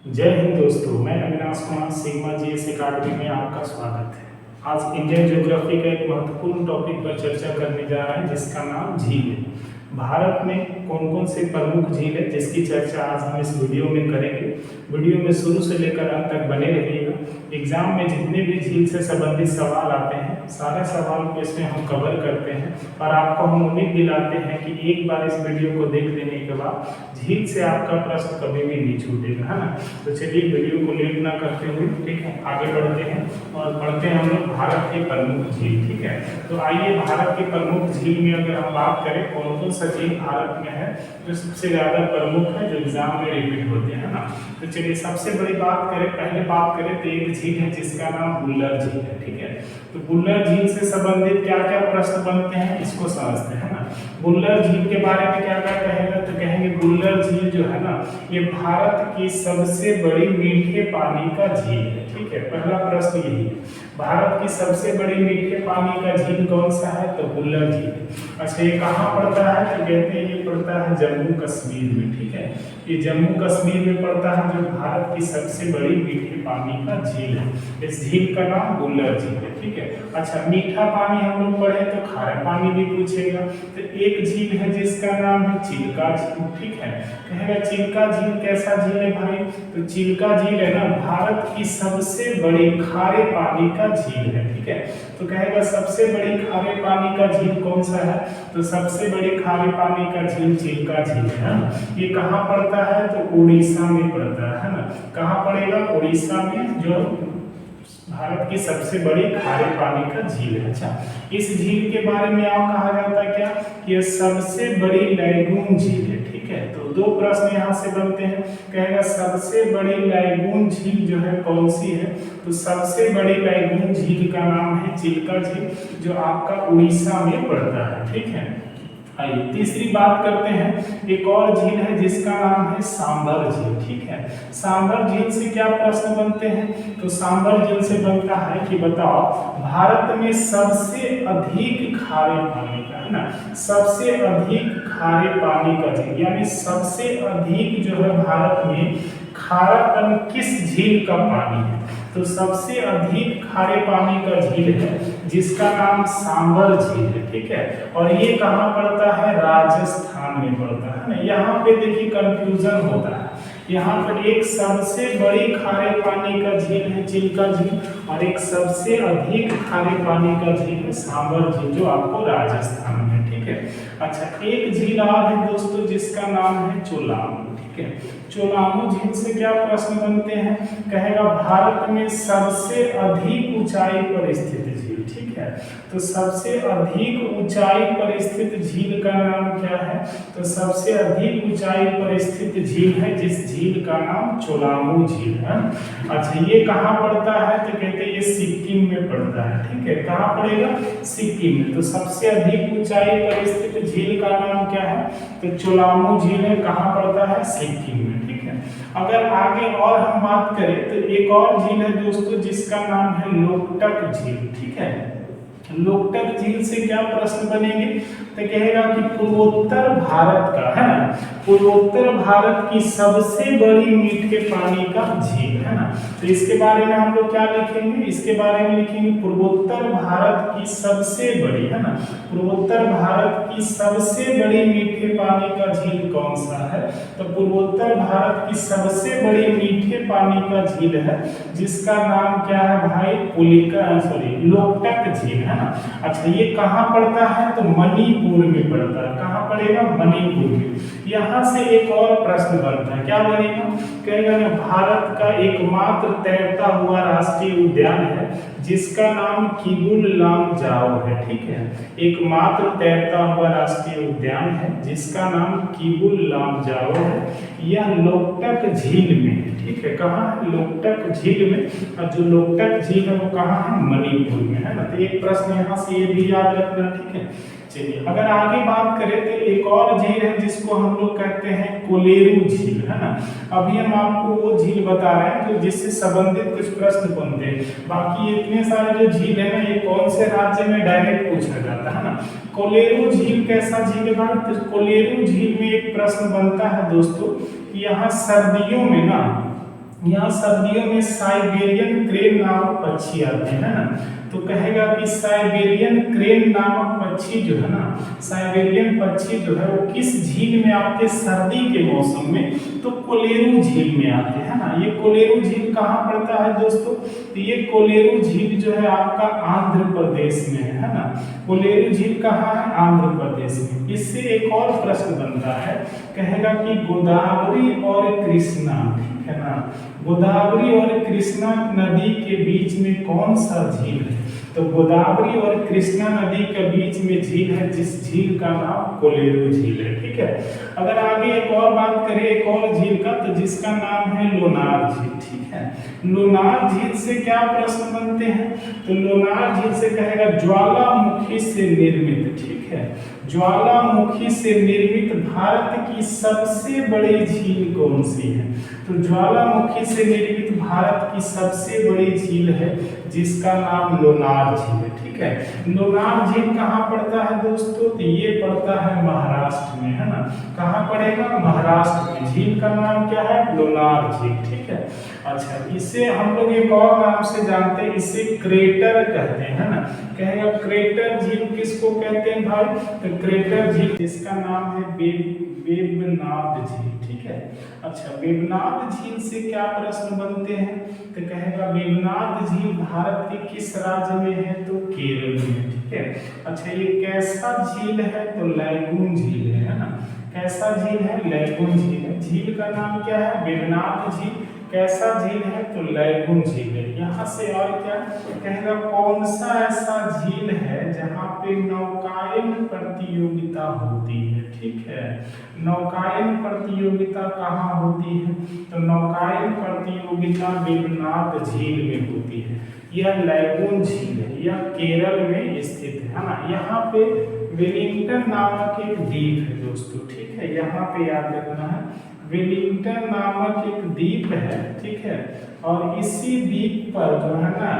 जय हिंद दोस्तों, मैं Avinash Kumar sigma GS academy में आपका स्वागत है। आज इंडियन ज्योग्राफी का एक महत्वपूर्ण टॉपिक पर चर्चा करने जा रहे हैं जिसका नाम झील है। भारत में कौन कौन से प्रमुख झील है जिसकी चर्चा आज हम इस वीडियो में करेंगे। वीडियो में शुरू से लेकर अंत तक बने रहिएगा। एग्जाम में जितने भी झील से संबंधित सवाल आते हैं सारे सवाल को इसमें हम कवर करते हैं और आपको हम उम्मीद दिलाते हैं कि एक बार इस वीडियो को देख लेने के बाद झील से आपका प्रश्न कभी भी नहीं छूटेगा, है ना। तो चलिए वीडियो को लेट ना करते हुए ठीक है आगे बढ़ते हैं और पढ़ते हैं हम लोग भारत के प्रमुख झील। ठीक है, तो आइए भारत के प्रमुख झील में अगर हम बात करें कौन कौन सा झील भारत में है जो सबसे ज्यादा प्रमुख है, जो एग्जाम में रिपीट होते हैं ना। तो चलिए सबसे बड़ी बात करें, पहले बात करें तो एक झील है जिसका नाम बुल्लर झील है। ठीक है, तो बुल्लर झील से संबंधित क्या क्या प्रश्न बनते हैं इसको समझते हैं ना। बुल्लर झील के बारे में क्या क्या कहेंगे, तो कहेंगे बुल्लर झील जो है ना ये भारत की सबसे बड़ी मीठे पानी का झील है। ठीक है, पहला प्रश्न यही है, भारत की सबसे बड़ी मीठे पानी का झील कौन सा है, तो बुल्लर झील। अच्छा, ये कहाँ पड़ता है, तो कहते हैं ये पड़ता है जम्मू कश्मीर में। ठीक है, ये जम्मू कश्मीर में पड़ता है जो भारत की सबसे बड़ी मीठे पानी का झील है। इस झील का नाम बुल्लर झील है। ठीक है, अच्छा मीठा पानी हम लोग पढ़े तो खारा पानी भी पूछेगा। तो एक झील है जिसका नाम है चिल्का झील। ठीक है, कहेगा चिल्का झील कैसा झील है भाई, तो चिल्का झील है ना भारत की सबसे बड़ी खारे पानी का झील है। ठीक है, तो कहेगा सबसे बड़ी खारे पानी का झील कौन सा है, तो सबसे बड़ी खारे पानी का झील चिल्का झील है ना। ये कहाँ पड़ता है, तो उड़ीसा में पड़ता है ना। कहाँ पड़ेगा, उड़ीसा में, जो भारत की सबसे बड़ी खारे पानी का झील है। अच्छा, इस झील के बारे में आप कहा जाता है क्या कि यह सबसे बड़ी लैगून झील है। ठीक है, तो दो प्रश्न यहाँ से बनते हैं। कहेगा सबसे बड़ी लैगून झील जो है कौन सी है, तो सबसे बड़ी लैगून झील का नाम है चिल्का झील जो आपका उड़ीसा में पड़ता है। ठीक है, आइए तीसरी बात करते हैं, एक और झील है जिसका नाम है सांबर झील। ठीक है, सांबर झील से क्या प्रश्न बनते हैं, तो सांबर झील से बनता है कि बताओ भारत में सबसे अधिक खारे पानी का, है ना, सबसे अधिक खारे पानी का झील, यानी सबसे अधिक जो है भारत में खारापन किस झील का पानी है, तो सबसे अधिक खारे पानी का झील है जिसका नाम सांबर झील है। ठीक है, और ये कहाँ पड़ता है, राजस्थान में पड़ता है ना। यहाँ पे देखिए कंफ्यूजन होता है, यहाँ पर एक सबसे बड़ी खारे पानी का झील है चिल्का झील और एक सबसे अधिक खारे पानी का झील है सांबर झील जो आपको राजस्थान में। ठीक है, अच्छा एक झील और है दोस्तों जिसका नाम है चोलामू। ठीक है, चोलामू झील से क्या प्रश्न बनते हैं, कहेगा भारत में सबसे अधिक ऊंचाई पर स्थित झील। ठीक है, तो सबसे अधिक ऊंचाई पर स्थित झील का नाम क्या है, तो सबसे अधिक ऊंचाई पर स्थित झील है जिस झील का नाम चोलामू झील है। अच्छा, ये कहाँ पड़ता है, तो कहते हैं ये सिक्किम में पड़ता है। ठीक है, कहाँ पड़ेगा, सिक्किम में। तो सबसे अधिक ऊंचाई पर स्थित झील का नाम क्या है, तो चोलामू झील है, कहाँ पड़ता है, सिक्किम में। ठीक है, अगर आगे और हम बात करें तो एक और झील है दोस्तों जिसका नाम है लोकटक झील। ठीक है, लोकटक झील से क्या प्रश्न बनेंगे, तो कहेगा कि पूर्वोत्तर भारत का, है ना, पूर्वोत्तर भारत की सबसे बड़ी मीठे पानी का झील, है ना। तो इसके बारे में हम लोग क्या लिखेंगे, इसके बारे में लिखेंगे पूर्वोत्तर भारत की सबसे बड़ी, है ना, पूर्वोत्तर भारत की सबसे बड़ी मीठे पानी का झील कौन सा है, तो पूर्वोत्तर भारत की सबसे बड़ी मीठे पानी का झील है जिसका नाम क्या है भाई, लोकटक झील, है ना। अच्छा, ये कहाँ पड़ता है, तो मणिपुर में पड़ता है। कहाँ पड़ेगा, मणिपुर में। यहाँ से एक और प्रश्न बनता है, क्या बनेगा, कहेगा ना भारत का एकमात्र तैरता हुआ राष्ट्रीय उद्यान है जिसका नाम किबुल लामजाओ है। ठीक है, एकमात्र तैरता हुआ राष्ट्रीय उद्यान है जिसका नाम किबुल लामजाओ है, यह लोकटक झील में है। ठीक है, कहाँ है, लोकटक झील में, और जो लोकटक झील है वो कहाँ है, मणिपुर में, है ना। तो एक प्रश्न यहाँ से ये भी याद रखना। ठीक है, चलिए अगर आगे बात करें तो एक और झील है जिसको हम लोग कहते हैं कोलेरू झील, है ना। अभी हम आपको वो झील बता रहे हैं जो जिससे संबंधित कुछ प्रश्न बनते हैं। बाकी इतने सारे जो झील है ना ये कौन से राज्य में डायरेक्ट पूछा जाता है ना। कोलेरू झील कैसा झील है, तो कोलेरू झील में एक प्रश्न बनता है दोस्तों कि यहाँ सर्दियों में ना यहाँ सर्दियों में साइबेरियन क्रेन नामक पक्षी आते हैं ना, तो कहेगा कि साइबेरियन क्रेन नामक पक्षी जो है ना, साइबेरियन पक्षी जो है वो किस झील में आते हैं सर्दी के मौसम में, तो कोलेरू झील में आते हैं ना। ये कोलेरू झील कहाँ पड़ता है दोस्तों, तो ये कोलेरू झील जो है आपका आंध्र प्रदेश में है ना। कोलेरू झील कहाँ है, आंध्र प्रदेश में। इससे एक और प्रश्न बनता है, कहेगा कि गोदावरी और कृष्णा, ठीक है ना, गोदावरी और कृष्णा नदी के बीच में कौन सा झील है, तो गोदावरी और कृष्णा नदी के बीच में झील है जिस झील का नाम कोलेरू झील है, ठीक है। अगर आगे एक और बात करें एक और झील का, तो जिसका नाम है लोनार झील, ठीक है। लोनार झील से क्या प्रश्न बनते हैं, तो लोनार झील से कहेगा ज्वालामुखी से निर्मित, ठीक है, ज्वालामुखी से निर्मित भारत की सबसे बड़ी झील कौन सी है, तो ज्वालामुखी से निर्मित भारत की सबसे बड़ी झील है जिसका नाम लोनार झील है, ठीक है। लोनार झील कहाँ पड़ता है दोस्तों, तो ये पड़ता है महाराष्ट्र में, है ना। कहाँ पड़ेगा, महाराष्ट्र में। झील का नाम क्या है, लोनार झील, ठीक है। अच्छा, इसे हम लोग एक और नाम से जानते हैं, इसे क्रेटर कहते हैं, है ना। कहेगा क्रेटर झील किसको कहते हैं भाई, तो क्रेटर झील जिसका नाम है वेबनाथ झील, ठीक है। अच्छा, वेबनाथ झील से क्या प्रश्न बनते हैं, तो कहेगा वेबनाथ झील भारत के किस राज्य में है, तो केरल में, ठीक है। अच्छा, ये कैसा झील है, तो लैगून झील है ना। कैसा झील है, लैगून झील है। झील का नाम क्या है, वेबनाथ झील। कैसा झील है, तो लैगून झील है। यहाँ से और क्या कहेगा, कौन सा ऐसा झील है जहाँ पे नौकायन प्रतियोगिता होती है, ठीक है। नौकायन प्रतियोगिता कहाँ होती है, तो नौकायन प्रतियोगिता वेबनाथ झील में होती है। यह लैगून झील है, यह केरल में स्थित है ना। यहाँ पे वेलिंगटन नामक एक द्वीप है दोस्तों, ठीक है। यहाँ पे याद रखना है, वेलिंगटन नामक एक द्वीप है, ठीक है। और इसी द्वीप पर जो है ना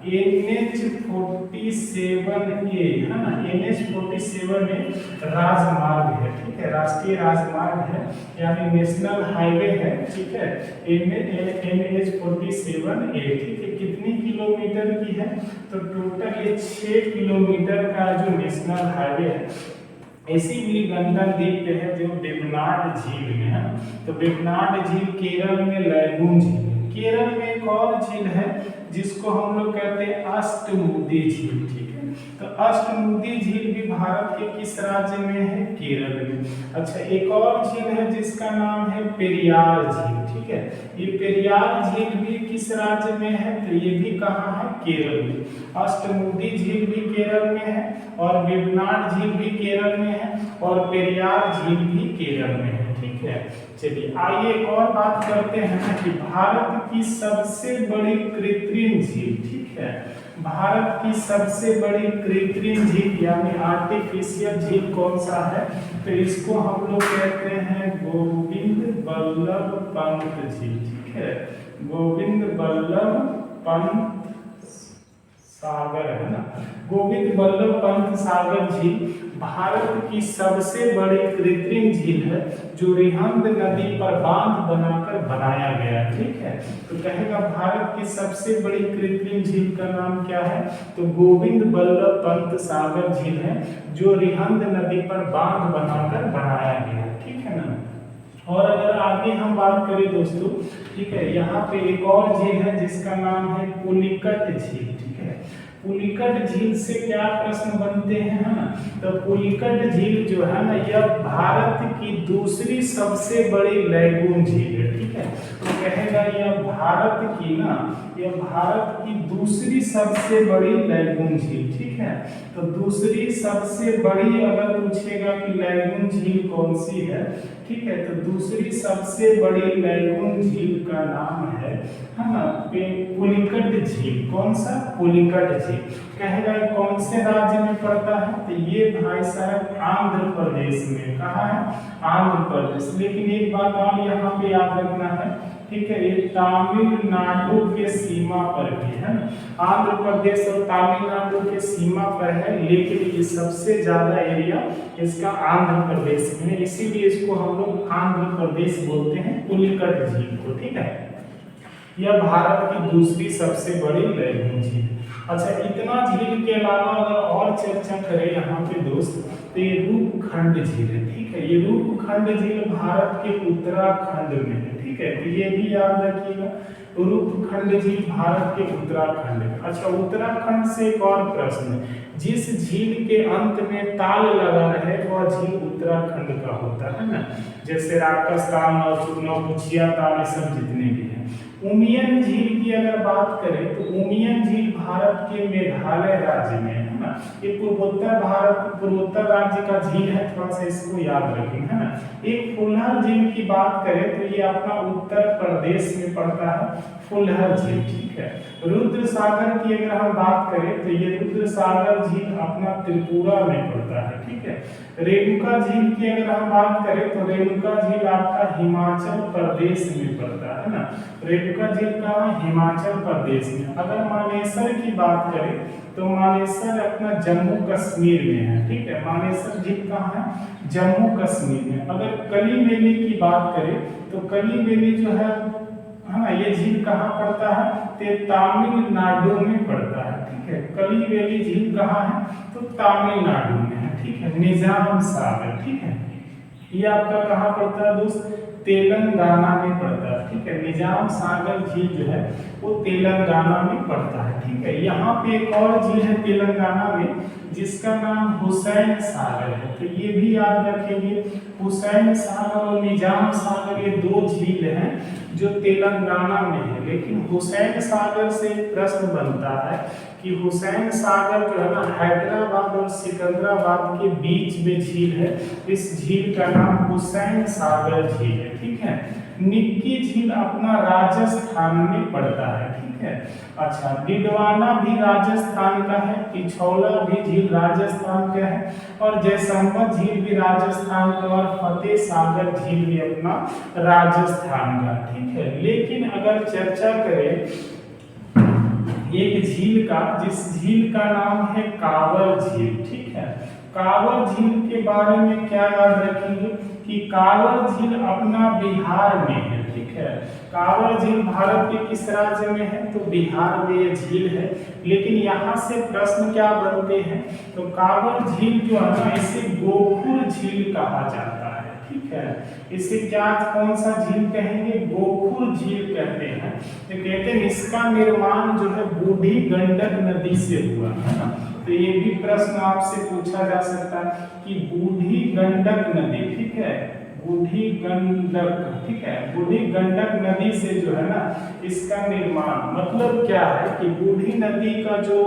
NH-47A है ना, NH-47 में राजमार्ग है, ठीक है, राष्ट्रीय राजमार्ग है, यानी नेशनल हाईवे है, ठीक है। NH-47A, ठीक है। कितनी किलोमीटर की है, तो टोटल ये 6 किलोमीटर का जो नेशनल हाईवे है, इसी गंगा द्वीप पे है जो वेबनाड झील में है। तो वेबनाड झील केरल में लैगून झील। केरल में एक और झील है जिसको हम लोग कहते हैं अष्टमुदी झील, ठीक है। तो अष्टमुदी झील भी भारत के किस राज्य में है, केरल में। अच्छा, एक और झील है जिसका नाम है पेरियार झील, ठीक है। ये पेरियार झील भी किस राज्य में है, तो ये भी कहाँ है, केरल में। अष्टमुदी झील भी केरल में है, और वेबनाड झील भी केरल में है, और पेरियार झील भी केरल में है, ठीक है। चलिए आइए एक और बात करते हैं कि भारत की सबसे बड़ी कृत्रिम झील, ठीक है। भारत की सबसे बड़ी कृत्रिम झील यानी आर्टिफिशियल झील कौन सा है, तो इसको हम लोग कहते हैं गोविंद बल्लभ पंत झील, ठीक है। गोविंद बल्लभ पंत सागर है ना। गोविंद बल्लभ पंत सागर झील भारत की सबसे बड़ी कृत्रिम झील है जो रिहंद नदी पर बांध बनाकर बनाया गया, ठीक है। तो कहेगा भारत की सबसे बड़ी कृत्रिम झील का नाम क्या है, तो गोविंद बल्लभ पंत सागर झील है जो रिहंद नदी पर बांध बनाकर बनाया गया, ठीक है ना। और अगर आगे हम बात करें दोस्तों, ठीक है, यहाँ पे एक और झील है जिसका नाम है पुलिकट झील, ठीक है। पुलिकट झील से क्या प्रश्न बनते हैं, है ना। तो पुलिकट झील जो है ना, यह भारत की दूसरी सबसे बड़ी लैगून झील है, ठीक है। तो कहेगा यह भारत की ना, यह भारत की दूसरी सबसे बड़ी लैगून झील, ठीक है। तो दूसरी सबसे बड़ी अगर पूछेगा कि लैगून झील कौन सी है, ठीक है, तो दूसरी सबसे बड़ी लैगून झील का नाम है ना पुलिकट झील। कौन सा, पुलिकट झील। कहेगा कौन से राज्य में पड़ता है, तो ये भाई साहब आंध्र प्रदेश में। कहाँ है, आंध्र प्रदेश। लेकिन एक बात और यहाँ पे याद रखना है, ठीक है, ये तमिलनाडु के सीमा पर भी है ना। आंध्र प्रदेश और तमिलनाडु के सीमा पर है, लेकिन ये सबसे ज्यादा एरिया इसका आंध्र प्रदेश में, इसीलिए इसको हम लोग आंध्र प्रदेश बोलते हैं, पुलिकट झील को, ठीक है। यह भारत की दूसरी सबसे बड़ी लैगून झील। अच्छा, इतना झील के अलावा अगर और चर्चा करें यहाँ पे दोस्त, तो ये रूपखंड झील है। ठीक है, ये रूपखंड झील भारत के उत्तराखंड में है। ठीक है, तो ये भी याद रखिएगा, रूपखंड झील भारत के उत्तराखंड में। अच्छा, उत्तराखंड से एक और प्रश्न है, जिस झील के अंत में ताल लगा रहे वह झील उत्तराखंड का होता है ना, जैसे राकस ताल, नौकुचिया ताल, ये सब जितने भी हैं। उमियम झील की अगर बात करें तो उमियम झील भारत के मेघालय राज्य में है ना, ये पूर्वोत्तर राज्य का झील है, थोड़ा सा इसको याद रखें, है ना। एक फुलहर झील की बात करें तो ये अपना उत्तर प्रदेश में पड़ता है, फुलहर झील। ठीक है, रुद्र सागर की अगर हम बात करें तो ये रुद्र सागर झील अपना त्रिपुरा में पड़ता है। ठीक है, रेणुका झील की अगर हम बात करें तो रेणुका झील आपका हिमाचल प्रदेश में पड़ता है ना, रेणुका झील कहाँ, हिमाचल प्रदेश में। अगर मानेसर की बात करें तो मानेसर अपना जम्मू कश्मीर में है। ठीक है, मानेसर झील कहाँ है, जम्मू कश्मीर में। अगर कली वैली की बात करें तो कली वैली जो है ना, ये झील कहाँ पड़ता है, तो तमिलनाडु में पड़ता है। ठीक है, कली वैली झील कहाँ है, तो तमिलनाडु में है। ठीक है, निजाम सागर, ठीक है, ये आपका कहाँ पड़ता है दोस्त, तेलंगाना में पड़ता है। ठीक है, निजाम सागर झील जो है वो तेलंगाना में पड़ता है। ठीक है, यहाँ पे एक और झील है तेलंगाना में जिसका नाम हुसैन सागर है, तो ये भी याद रखेंगे। हुसैन सागर और निजाम सागर ये दो झील हैं जो तेलंगाना में है। लेकिन हुसैन सागर से प्रश्न बनता है कि हुसैन सागर जो है ना, हैदराबाद और सिकंदराबाद के बीच में झील है, इस झील का नाम हुसैन सागर झील है। ठीक है, निक्की झील अपना राजस्थान में पड़ता है। ठीक है, अच्छा, डिडवाना भी राजस्थान का है, पिछौला भी झील राजस्थान का है, और जयसंबत झील भी राजस्थान का, और फतेह सागर झील भी अपना राजस्थान का। ठीक है, लेकिन अगर चर्चा करें एक झील का, जिस झील का नाम है कांवर झील। ठीक है, कांवर झील के बारे में क्या याद रखेंगे कि कांवर झील अपना बिहार में है। ठीक है, कांवर झील भारत के किस राज्य में है, तो बिहार में ये झील है। लेकिन यहाँ से प्रश्न क्या बनते हैं, तो कांवर झील जो है ना, इसे गोखुर झील कहा जाता है। ठीक है, इसे क्या, कौन सा झील कहेंगे, गोखुर झील कहते हैं। तो कहते हैं इसका निर्माण जो है बूढ़ी गंडक नदी से हुआ है ना, तो ये भी प्रश्न आपसे पूछा जा सकता है कि बूढ़ी गंडक नदी, ठीक है, बूढ़ी गंडक, ठीक है, बूढ़ी गंडक नदी से जो है ना इसका निर्माण, मतलब क्या है कि बूढ़ी नदी का जो,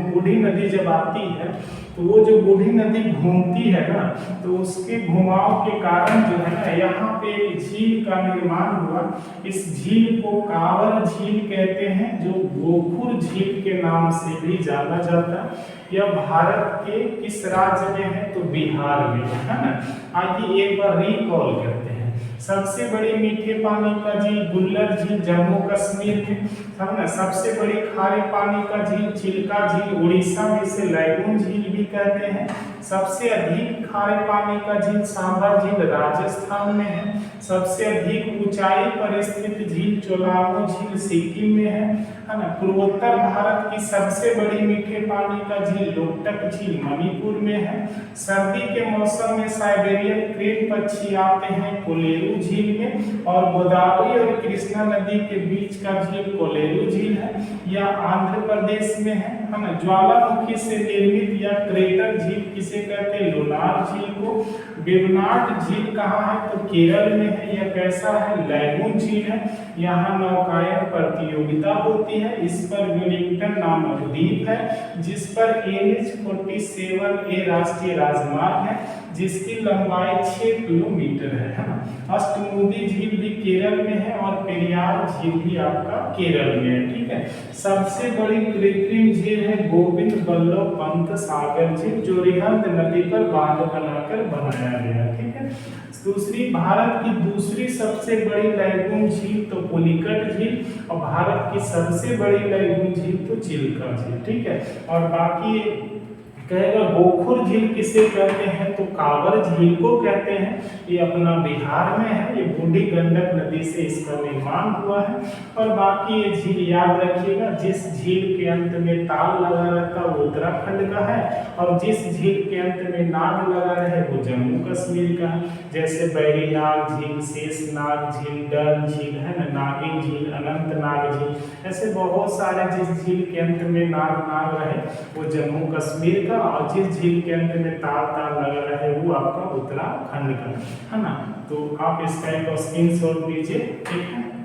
बूढ़ी नदी जब आती है तो वो जो बूढ़ी नदी घूमती है ना, तो उसके घुमाव के कारण जो है ना यहाँ पे एक झील का निर्माण हुआ। इस झील को कांवर झील कहते हैं, जो गोखुर झील के नाम से भी जाना जाता है। यह भारत के किस राज्य में है, तो बिहार में है ना। आइए एक बार रिकॉल करते हैं। सबसे बड़ी मीठे पानी का झील गुल्लर झील जम्मू कश्मीर में है ना। सबसे बड़ी खारे पानी का झील चिल्का झील उड़ीसा में, इसे लैगून झील भी कहते हैं। सबसे अधिक खारे पानी का झील सांभर झील राजस्थान में है। सबसे अधिक ऊंचाई पर स्थित झील चोलामो झील सिक्किम में है ना। पूर्वोत्तर भारत की सबसे बड़ी मीठे पानी का झील लोकटक झील मणिपुर में है। सर्दी के मौसम में साइबेरियन क्रेन पक्षी आते हैं कोलेरू झील में, और गोदावरी और कृष्णा नदी के बीच का झील कोलेरू झील है, यह आंध्र प्रदेश में है ना। ज्वालामुखी से निर्मित या क्रेटर झील किसे कहते हैं, लोनार झील को। वेवनाड झील कहाँ है, तो केरल में है। यह कैसा है, लैगून झील है। यहाँ नौकायन प्रतियोगिता होती है। इस पर वेलिंगटन नामक द्वीप है, जिस पर NH-47A राष्ट्रीय राजमार्ग है, जिसकी लंबाई 6 किलोमीटर है ना। अष्टमुदी झील भी केरल में है, और पेरियार झील भी आपका केरल में है। ठीक है, सबसे बड़ी कृत्रिम झील है गोविंद बल्लभ पंत सागर झील, जो रिहंद नदी पर बांध बनाकर बनाया गया। ठीक है, दूसरी भारत की दूसरी सबसे बड़ी लैगून झील तो पुलिकट झील, और भारत की सबसे बड़ी लैगून झील तो चिल्का झील। ठीक है, और बाकी कहेगा गोखुर झील किसे कहते हैं, तो कांवर झील को कहते हैं। ये अपना बिहार में है, ये बूढ़ी गंडक नदी से इसका निर्माण हुआ है। और बाकी ये झील याद रखिएगा, जिस झील के अंत में ताल लगा रहता है वो उत्तराखंड का है, और जिस झील के अंत में नाग लगा रहे वो जम्मू कश्मीर का है। जैसे बैरी नाग झील, शेषनाग झील, डल झील है ना, नागिन झील, अनंतनाग झील, ऐसे बहुत सारे जिस झील के अंत में नाग नाग रहे वो जम्मू कश्मीर का, और जिस झील के अंत में ताल ताल लगा रहे वो आपका उत्तराखंड का है ना। तो आप इसका एक स्क्रीनशॉट लीजिए, ठीक है।